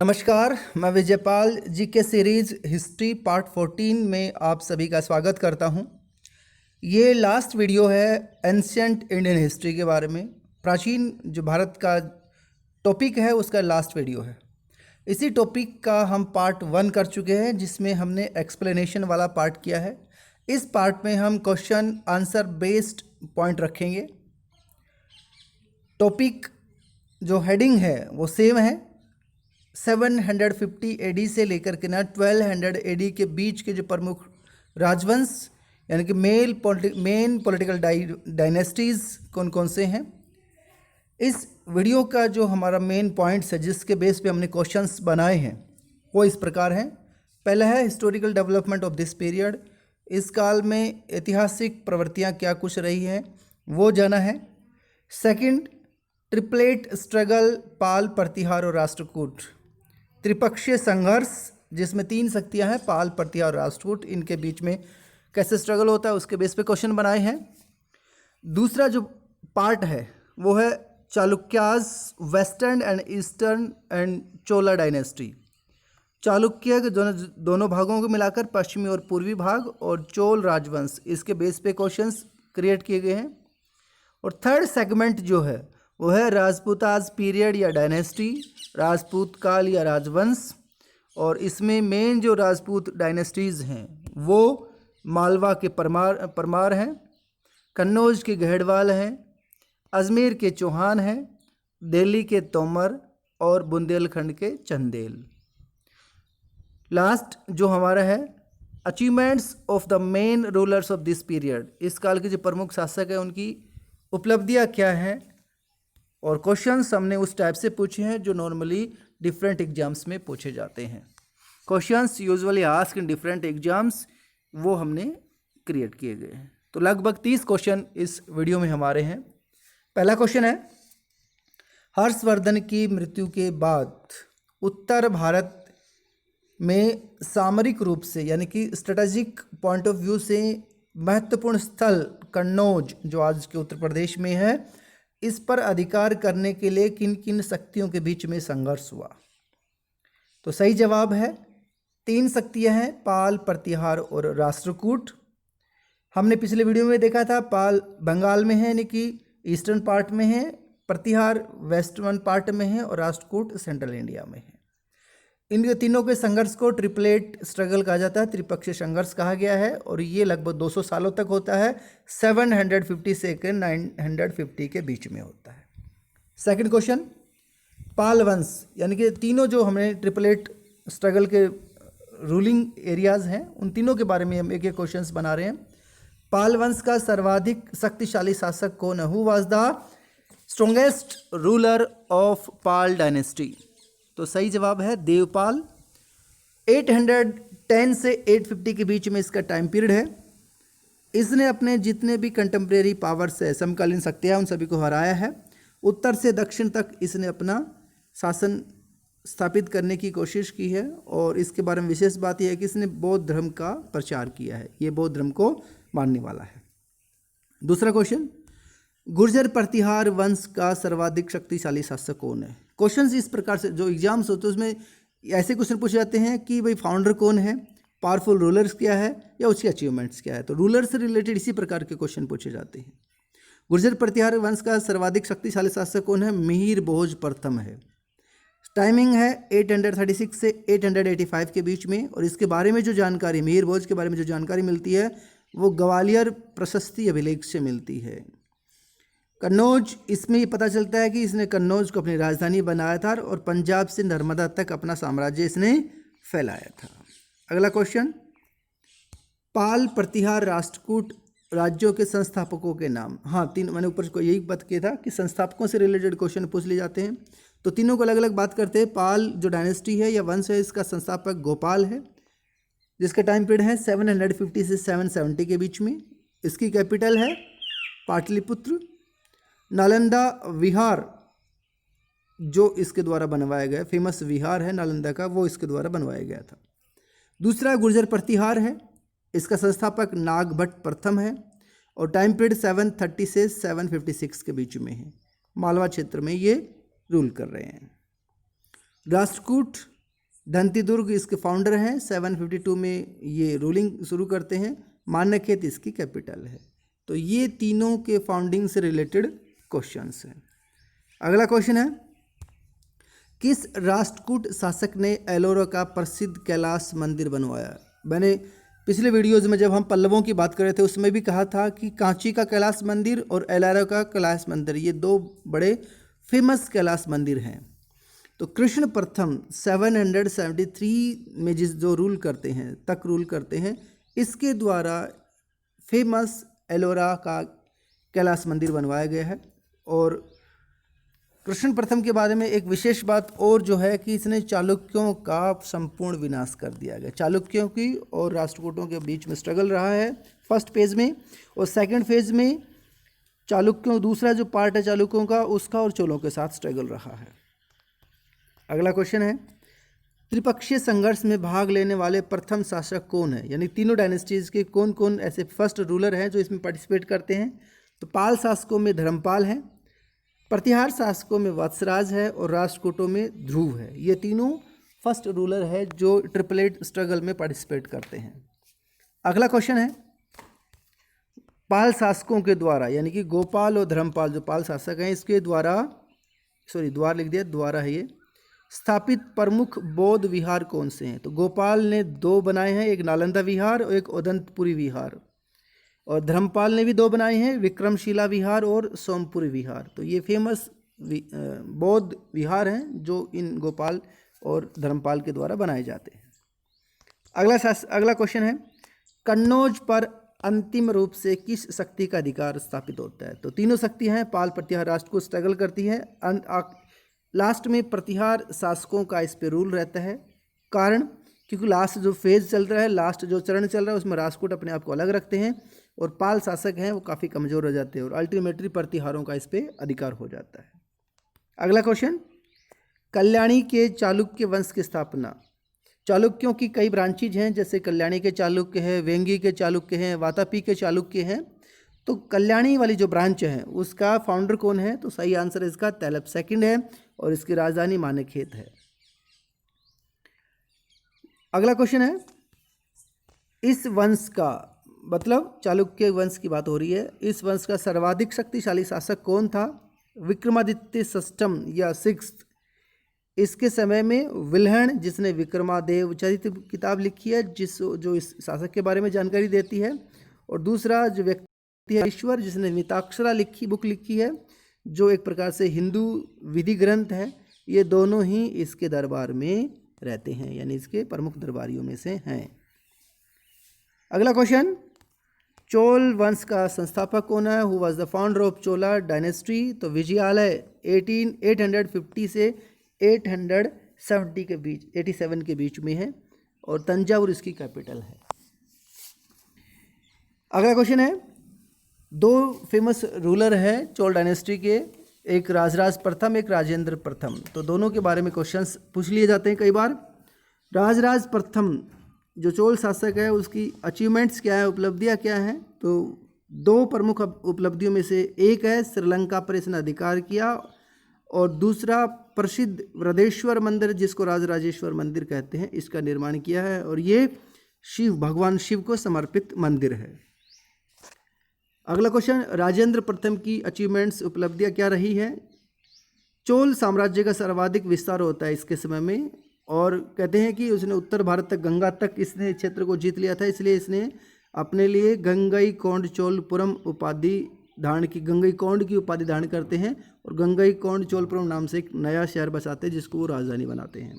नमस्कार, मैं विजयपाल जी के सीरीज हिस्ट्री पार्ट 14 में आप सभी का स्वागत करता हूं। ये लास्ट वीडियो है एंशियंट इंडियन हिस्ट्री के बारे में। प्राचीन जो भारत का टॉपिक है उसका लास्ट वीडियो है। इसी टॉपिक का हम पार्ट 1 कर चुके हैं, जिसमें हमने एक्सप्लेनेशन वाला पार्ट किया है। इस पार्ट में हम क्वेश्चन आंसर बेस्ड पॉइंट रखेंगे। टॉपिक जो हेडिंग है वो सेम है। 750 एडी से लेकर के 1200 एडी के बीच के जो प्रमुख राजवंश यानी कि मेन पॉलिटिकल डायनेस्टीज़ कौन कौन से हैं। इस वीडियो का जो हमारा मेन पॉइंट्स है, जिसके बेस पे हमने क्वेश्चंस बनाए हैं, वो इस प्रकार हैं। पहला है historical development of this period. इस काल में ऐतिहासिक प्रवृत्तियाँ क्या कुछ रही हैं वो जाना है। सेकंड, ट्रिपलेट स्ट्रगल, पाल, प्रतिहार और राष्ट्रकूट। त्रिपक्षीय संघर्ष जिसमें 3 शक्तियां हैं, पाल, प्रतिहार और राष्ट्रकूट, इनके बीच में कैसे स्ट्रगल होता है उसके बेस पे क्वेश्चन बनाए हैं। दूसरा जो पार्ट है वो है Chalukyas, western and eastern and Chola dynasty. Chalukya के दोनों भागों को मिलाकर पश्चिमी और पूर्वी भाग और चोल राजवंश, इसके बेस पे क्वेश्चंस क्रिएट किए गए हैं। और थर्ड सेगमेंट जो है वो है राजपूताज पीरियड या डायनेस्टी, राजपूत काल या राजवंश। और इसमें मेन जो राजपूत डायनेस्टीज़ हैं वो मालवा के परमार हैं, कन्नौज के गहड़वाल हैं, अजमेर के चौहान हैं, दिल्ली के तोमर और बुंदेलखंड के चंदेल। लास्ट जो हमारा है achievements of the main rulers of this period. इस काल के जो प्रमुख शासक हैं उनकी उपलब्धियां क्या हैं, और क्वेश्चंस हमने उस टाइप से पूछे हैं जो नॉर्मली डिफरेंट एग्जाम्स में पूछे जाते हैं। Questions usually ask in different exams, वो हमने क्रिएट किए गए हैं। तो लगभग 30 क्वेश्चन इस वीडियो में हमारे हैं। पहला क्वेश्चन है, हर्षवर्धन की मृत्यु के बाद उत्तर भारत में सामरिक रूप से यानी कि स्ट्रेटेजिक पॉइंट ऑफ व्यू से महत्वपूर्ण स्थल कन्नौज, जो आज के उत्तर प्रदेश में है, इस पर अधिकार करने के लिए किन किन शक्तियों के बीच में संघर्ष हुआ। तो सही जवाब है 3 शक्तियां हैं, पाल, प्रतिहार और राष्ट्रकूट। हमने पिछले वीडियो में देखा था पाल बंगाल में है यानी कि ईस्टर्न पार्ट में है, प्रतिहार वेस्टर्न पार्ट में है और राष्ट्रकूट सेंट्रल इंडिया में है। इन तीनों के संघर्ष को ट्रिपलेट स्ट्रगल कहा जाता है, त्रिपक्षीय संघर्ष कहा गया है, और ये लगभग 200 सालों तक होता है। 750 से 950 के बीच में होता है। सेकंड क्वेश्चन, पाल वंश यानी कि तीनों जो हमने ट्रिपलेट स्ट्रगल के रूलिंग एरियाज हैं उन तीनों के बारे में हम एक एक क्वेश्चंस बना रहे हैं। पाल वंश का सर्वाधिक शक्तिशाली शासक कौन है? Who was the strongest ruler of Pal dynasty? तो सही जवाब है देवपाल। 810 से 850 के बीच में इसका टाइम पीरियड है। इसने अपने जितने भी कंटेम्प्रेरी पावर्स है, समकालीन शक्तियाँ, उन सभी को हराया है। उत्तर से दक्षिण तक इसने अपना शासन स्थापित करने की कोशिश की है, और इसके बारे में विशेष बात यह है कि इसने बौद्ध धर्म का प्रचार किया है, ये बौद्ध धर्म को मानने वाला है। दूसरा क्वेश्चन, गुर्जर प्रतिहार वंश का सर्वाधिक शक्तिशाली शासक कौन है? क्वेश्चंस इस प्रकार से जो एग्जाम्स होते हैं उसमें ऐसे क्वेश्चन पूछे जाते हैं कि भाई फाउंडर कौन है, पावरफुल रूलर्स क्या है, या उसकी अचीवमेंट्स क्या है। तो रूलर से रिलेटेड इसी प्रकार के क्वेश्चन पूछे जाते हैं। गुर्जर प्रतिहार वंश का सर्वाधिक शक्तिशाली शासक कौन है? मिहिर भोज प्रथम है। टाइमिंग है 836 से 885 के बीच में, और इसके बारे में जो जानकारी, मिहिर भोज के बारे में जो जानकारी मिलती है वो ग्वालियर प्रशस्ति अभिलेख से मिलती है। कन्नौज, इसमें ये पता चलता है कि इसने कन्नौज को अपनी राजधानी बनाया था और पंजाब से नर्मदा तक अपना साम्राज्य इसने फैलाया था। अगला क्वेश्चन, पाल, प्रतिहार, राष्ट्रकूट राज्यों के संस्थापकों के नाम। हाँ, 3 मैंने ऊपर को यही बात किया था कि संस्थापकों से रिलेटेड क्वेश्चन पूछ लिए जाते हैं। तो तीनों को अलग अलग बात करते हैं। पाल जो डायनेस्टी है या वंश है, इसका संस्थापक गोपाल है, जिसका टाइम पीरियड है 750 से 770 के बीच में। इसकी कैपिटल है पाटलिपुत्र। नालंदा विहार जो इसके द्वारा बनवाया गया, फेमस विहार है नालंदा का, वो इसके द्वारा बनवाया गया था। दूसरा गुर्जर प्रतिहार है, इसका संस्थापक नागभट्ट प्रथम है, और टाइम पीरियड 730 से 756 के बीच में है। मालवा क्षेत्र में ये रूल कर रहे हैं। राष्ट्रकूट धंतिदुर्ग इसके फाउंडर हैं, 752 में ये रूलिंग शुरू करते हैं। मान्यखेत इसकी कैपिटल है। तो ये तीनों के फाउंडिंग से रिलेटेड क्वेश्चंस हैं। अगला क्वेश्चन है, किस राष्ट्रकूट शासक ने एलोरा का प्रसिद्ध कैलाश मंदिर बनवाया? मैंने पिछले वीडियोज़ में जब हम पल्लवों की बात कर रहे थे उसमें भी कहा था कि कांची का कैलाश मंदिर और एलोरा का कैलाश मंदिर ये दो बड़े फेमस कैलाश मंदिर हैं। तो कृष्ण प्रथम 773 में जो रूल करते हैं तक रूल करते हैं, इसके द्वारा फेमस एलोरा का कैलाश मंदिर बनवाया गया है। और कृष्ण प्रथम के बारे में एक विशेष बात और जो है कि इसने चालुक्यों का संपूर्ण विनाश कर दिया गया। चालुक्यों की और राष्ट्रकूटों के बीच में स्ट्रगल रहा है फर्स्ट फेज में, और सेकंड फेज में चालुक्यों, दूसरा जो पार्ट है चालुक्यों का, उसका और चोलों के साथ स्ट्रगल रहा है। अगला क्वेश्चन है, त्रिपक्षीय संघर्ष में भाग लेने वाले प्रथम शासक कौन है? यानी तीनों डायनेस्टीज के कौन कौन ऐसे फर्स्ट रूलर हैं जो इसमें पार्टिसिपेट करते हैं? तो पाल शासकों में धर्मपाल है, प्रतिहार शासकों में वत्सराज है और राष्ट्रकूटों में ध्रुव है। ये तीनों फर्स्ट रूलर है जो ट्रिपलेट स्ट्रगल में पार्टिसिपेट करते हैं। अगला क्वेश्चन है, पाल शासकों के द्वारा, यानी कि गोपाल और धर्मपाल जो पाल शासक हैं इसके द्वारा, द्वार लिख दिया, द्वारा है ये, स्थापित प्रमुख बौद्ध विहार कौन से हैं? तो गोपाल ने 2 बनाए हैं, एक नालंदा विहार और एक उदंतपुरी विहार, और धर्मपाल ने भी 2 बनाए हैं, विक्रमशिला विहार और सोमपुरी विहार। तो ये फेमस बौद्ध विहार हैं जो इन गोपाल और धर्मपाल के द्वारा बनाए जाते हैं। अगला क्वेश्चन है, कन्नौज पर अंतिम रूप से किस शक्ति का अधिकार स्थापित होता है? तो तीनों शक्तियाँ हैं, पाल प्रतिहार राष्ट्र को स्ट्रगल करती है, लास्ट में प्रतिहार शासकों का इस पर रूल रहता है। कारण, क्योंकि लास्ट जो फेज चल रहा है, लास्ट जो चरण चल रहा है उसमें राष्ट्रकूट अपने आप को अलग रखते हैं और पाल शासक हैं वो काफ़ी कमज़ोर हो जाते हैं और अल्टीमेटली प्रतिहारों का इस पर अधिकार हो जाता है। अगला क्वेश्चन, कल्याणी के चालुक्य वंश की स्थापना। चालुक्यों की कई ब्रांचेज हैं, जैसे कल्याणी के चालुक्य है, वेंगी के चालुक्य हैं, वातापी के चालुक्य हैं। तो कल्याणी वाली जो ब्रांच है उसका फाउंडर कौन है? तो सही आंसर इसका तैलप सेकंड है और इसकी राजधानी मानेखेत है। अगला क्वेश्चन है, इस वंश का, मतलब चालुक्य वंश की बात हो रही है, इस वंश का सर्वाधिक शक्तिशाली शासक कौन था? विक्रमादित्य षष्ठम या 6th। इसके समय में विल्हण, जिसने विक्रमादेव चरित्र किताब लिखी है, जो इस शासक के बारे में जानकारी देती है, और दूसरा जो व्यक्ति है ईश्वर, जिसने मिताक्षरा बुक लिखी है जो एक प्रकार से हिंदू विधि ग्रंथ है। ये दोनों ही इसके दरबार में रहते हैं, यानी इसके प्रमुख दरबारियों में से हैं। अगला क्वेश्चन, चोल वंश का संस्थापक कौन है? Who was the founder of Chola dynasty? तो विजयालय 850 से 870 के बीच, 87 के बीच में है, और तंजावुर इसकी कैपिटल है। अगला क्वेश्चन है, 2 फेमस रूलर हैं चोल डायनेस्टी के, एक राजराज प्रथम, एक राजेंद्र प्रथम। तो दोनों के बारे में क्वेश्चंस पूछ लिए जाते हैं कई बार। राजराज प्रथम जो चोल शासक है उसकी अचीवमेंट्स क्या है, उपलब्धियां क्या हैं? तो 2 प्रमुख उपलब्धियों में से एक है श्रीलंका पर इसने अधिकार किया, और दूसरा प्रसिद्ध वृदेश्वर मंदिर, जिसको राजराजेश्वर मंदिर कहते हैं, इसका निर्माण किया है, और ये भगवान शिव को समर्पित मंदिर है। अगला क्वेश्चन, राजेंद्र प्रथम की अचीवमेंट्स, उपलब्धियां क्या रही है? चोल साम्राज्य का सर्वाधिक विस्तार होता है इसके समय में, और कहते हैं कि उसने उत्तर भारत तक, गंगा तक इसने क्षेत्र को जीत लिया था, इसलिए इसने अपने लिए गंगईकोंड चोलपुरम उपाधि धारण की, गंगईकोंड की उपाधि धारण करते हैं, और गंगईकोंड चोलपुरम नाम से एक नया शहर बसाते हैं जिसको वो राजधानी बनाते हैं।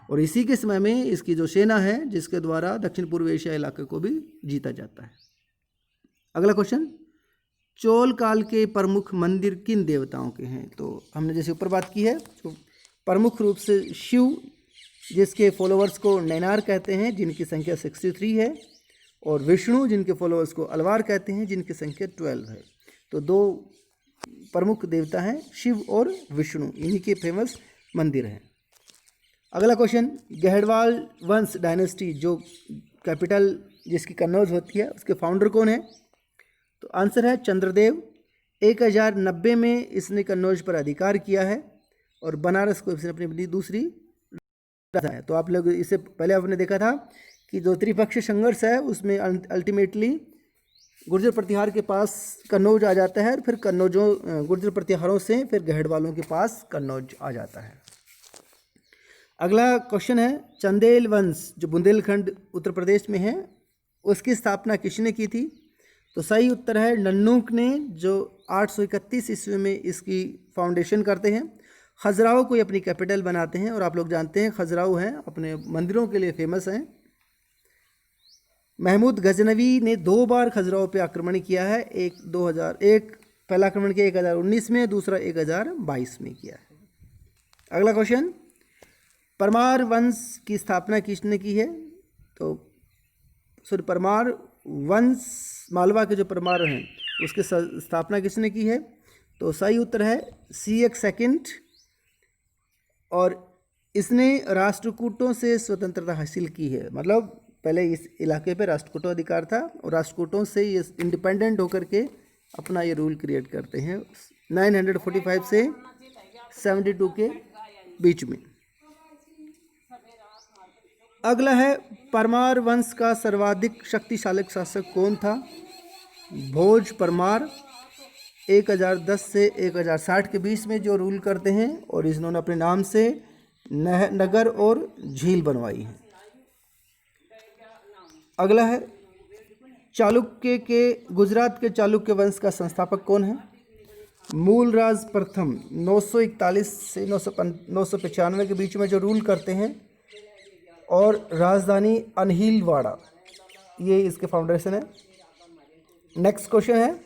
और इसी के समय में इसकी जो सेना है जिसके द्वारा दक्षिण पूर्व एशिया इलाके को भी जीता जाता है। अगला क्वेश्चन, चोल काल के प्रमुख मंदिर किन देवताओं के हैं? तो हमने जैसे ऊपर बात की है, तो प्रमुख रूप से शिव, जिसके फॉलोअर्स को नैनार कहते हैं, जिनकी संख्या 63 है, और विष्णु, जिनके फॉलोअर्स को अलवार कहते हैं, जिनकी संख्या 12 है। तो 2 प्रमुख देवता हैं, शिव और विष्णु, इन्हीं के फेमस मंदिर हैं। अगला क्वेश्चन, गहड़वाल वंश डायनेस्टी जो कैपिटल जिसकी कन्नौज होती है, उसके फाउंडर कौन है? तो आंसर है चंद्रदेव। 1090 में इसने कन्नौज पर अधिकार किया है। और बनारस को इसने अपनी दूसरी राजधानी है। तो आप लोग इससे पहले आपने देखा था कि जो त्रिपक्षीय संघर्ष है उसमें अल्टीमेटली गुर्जर प्रतिहार के पास कन्नौज आ जाता है, और फिर कन्नौजों गुर्जर प्रतिहारों से फिर गहड़वालों के पास कन्नौज आ जाता है। अगला क्वेश्चन है, चंदेल वंश जो बुंदेलखंड उत्तर प्रदेश में है उसकी स्थापना किसने की थी? तो सही उत्तर है नन्नूक ने, जो 831 ईस्वी में इसकी फाउंडेशन करते हैं। खजुराहो को अपनी कैपिटल बनाते हैं, और आप लोग जानते हैं खजुराहो हैं अपने मंदिरों के लिए फेमस हैं। महमूद गजनवी ने 2 बार खजुराहो पे आक्रमण किया है, एक 2001 पहला आक्रमण किया 1019 में, दूसरा 1022 में किया है। अगला क्वेश्चन, परमार वंश की स्थापना किसने की है? तो सॉरी परमार वंश मालवा के जो परमार हैं उसकी स्थापना किसने की है? तो सही उत्तर है CX सेकंड, और इसने राष्ट्रकूटों से स्वतंत्रता हासिल की है। मतलब पहले इस इलाके पे राष्ट्रकूटों अधिकार था, और राष्ट्रकूटों से ये इंडिपेंडेंट होकर के अपना ये रूल क्रिएट करते हैं 945 से 72 के बीच में। अगला है, परमार वंश का सर्वाधिक शक्तिशाली शासक कौन था? भोज परमार 1010 से 1060 के बीच में जो रूल करते हैं, और इन्होंने अपने नाम से नगर और झील बनवाई है। अगला है, चालुक्य के गुजरात के चालुक्य वंश का संस्थापक कौन है? मूलराज प्रथम 941 से 995 के बीच में जो रूल करते हैं, और राजधानी अनहिलवाड़ा, ये इसके फाउंडेशन है। नेक्स्ट क्वेश्चन है,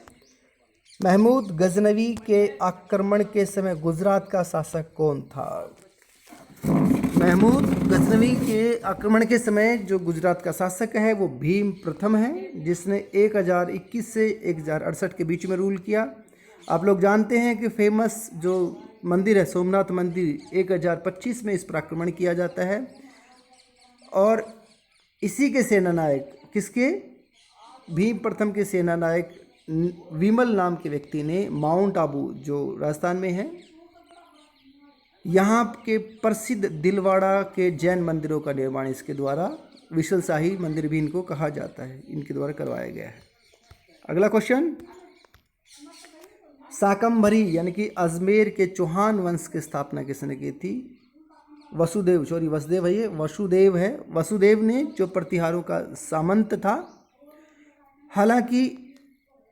महमूद गजनवी के आक्रमण के समय गुजरात का शासक कौन था? महमूद गजनवी के आक्रमण के समय जो गुजरात का शासक है वो भीम प्रथम है, जिसने 1021 से 1068 के बीच में रूल किया। आप लोग जानते हैं कि फेमस जो मंदिर है सोमनाथ मंदिर 1025 में इस पर आक्रमण किया जाता है, और इसी के सेनानायक किसके? भीम प्रथम के सेनानायक विमल नाम के व्यक्ति ने माउंट आबू जो राजस्थान में है, यहाँ के प्रसिद्ध दिलवाड़ा के जैन मंदिरों का निर्माण इसके द्वारा, विशल शाही मंदिर भी इनको कहा जाता है, इनके द्वारा करवाया गया है। अगला क्वेश्चन, शाकंभरी यानी कि अजमेर के चौहान वंश की स्थापना किसने की थी? वसुदेव, सॉरी वसुदेव है, ये वसुदेव है। वसुदेव ने जो प्रतिहारों का सामंत था। हालांकि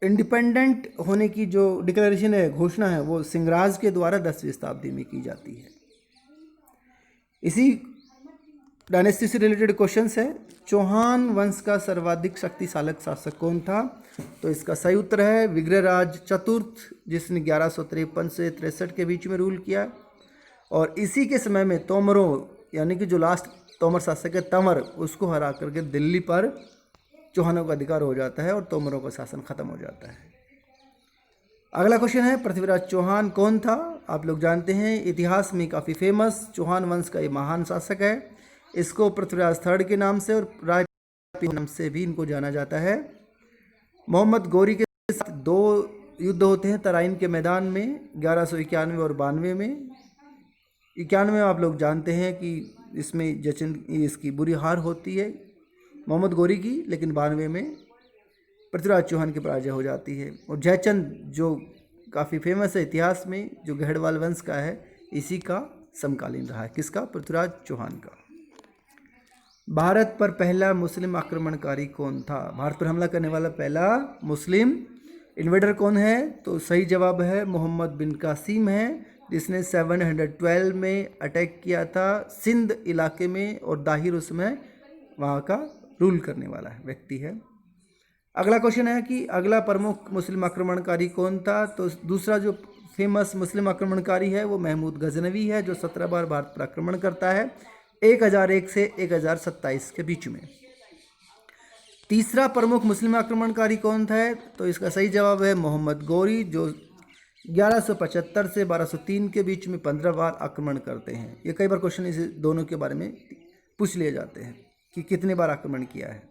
इंडिपेंडेंट होने की जो डिक्लेरेशन है, घोषणा है, वो सिंहराज के द्वारा 10वीं शताब्दी में की जाती है। इसी डायनेस्टी से रिलेटेड क्वेश्चंस है, चौहान वंश का सर्वाधिक शक्तिशाली शासक कौन था? तो इसका सही उत्तर है विग्रहराज चतुर्थ, जिसने 1153 से 63 के बीच में रूल किया, और इसी के समय में तोमरों यानी कि जो लास्ट तोमर शासक है तंवर, उसको हरा करके दिल्ली पर चौहानों का अधिकार हो जाता है और तोमरों का शासन खत्म हो जाता है। अगला क्वेश्चन है, पृथ्वीराज चौहान कौन था? आप लोग जानते हैं, इतिहास में काफ़ी फेमस चौहान वंश का ये महान शासक है। इसको पृथ्वीराज थर्ड के नाम से और राज के नाम से भी इनको जाना जाता है। मोहम्मद गौरी के साथ 2 युद्ध होते हैं तराइन के मैदान में 1191 और 92 में। 91 में आप लोग जानते हैं कि इसमें जचन इसकी बुरी हार होती है मोहम्मद गौरी की, लेकिन 92 में पृथ्वीराज चौहान की पराजय हो जाती है। और जयचंद जो काफ़ी फेमस है इतिहास में, जो गहड़वाल वंश का है, इसी का समकालीन रहा है। किसका? पृथ्वीराज चौहान का। भारत पर पहला मुस्लिम आक्रमणकारी कौन था? भारत पर हमला करने वाला पहला मुस्लिम इन्वेडर कौन है? तो सही जवाब है मोहम्मद बिन कासिम है, जिसने 712 में अटैक किया था सिंध इलाके में, और दाहिर उसमें वहाँ का रूल करने वाला व्यक्ति है। अगला क्वेश्चन है कि अगला प्रमुख मुस्लिम आक्रमणकारी कौन था? तो दूसरा जो फेमस मुस्लिम आक्रमणकारी है वो महमूद गजनवी है, जो 17 बार भारत पर आक्रमण करता है 1001 से 1027 के बीच में। तीसरा प्रमुख मुस्लिम आक्रमणकारी कौन था? तो इसका सही जवाब है मोहम्मद गौरी, जो 1175 से 1203 के बीच में 15 बार आक्रमण करते हैं। ये कई बार क्वेश्चन इस दोनों के बारे में पूछ लिए जाते हैं कि कितने बार आक्रमण किया है।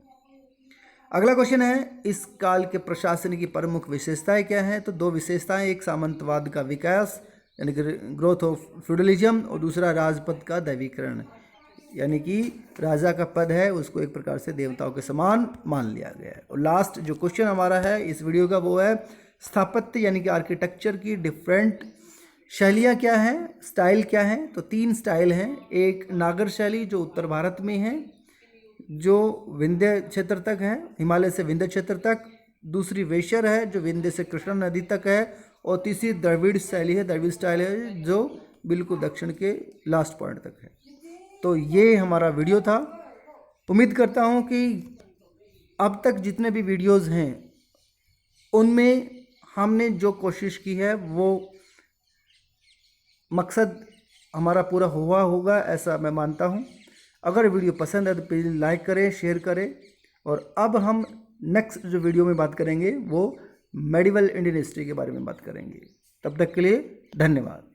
अगला क्वेश्चन है, इस काल के प्रशासन की प्रमुख विशेषताएं क्या हैं? तो 2 विशेषताएं, एक सामंतवाद का विकास यानी कि ग्रोथ ऑफ फ्यूडलिज्म, और दूसरा राजपद का दैवीकरण, यानी कि राजा का पद है उसको एक प्रकार से देवताओं के समान मान लिया गया है। और लास्ट जो क्वेश्चन हमारा है इस वीडियो का वो है स्थापत्य यानी कि आर्किटेक्चर की डिफरेंट शैलियाँ क्या हैं, स्टाइल क्या हैं। तो 3 स्टाइल हैं। एक नागर शैली जो उत्तर भारत में है, जो विंध्य क्षेत्र तक है, हिमालय से विंध्य क्षेत्र तक। दूसरी वेशर है जो विंध्य से कृष्णा नदी तक है। और तीसरी द्रविड़ शैली है, द्रविड़ स्टाइल है जो बिल्कुल दक्षिण के लास्ट पॉइंट तक है। तो ये हमारा वीडियो था। उम्मीद करता हूँ कि अब तक जितने भी वीडियोस हैं उनमें हमने जो कोशिश की है वो मकसद हमारा पूरा हुआ होगा, ऐसा मैं मानता हूँ। अगर वीडियो पसंद है तो प्लीज़ लाइक करें, शेयर करें। और अब हम नेक्स्ट जो वीडियो में बात करेंगे वो मेडिवल इंडियन हिस्ट्री के बारे में बात करेंगे। तब तक के लिए धन्यवाद।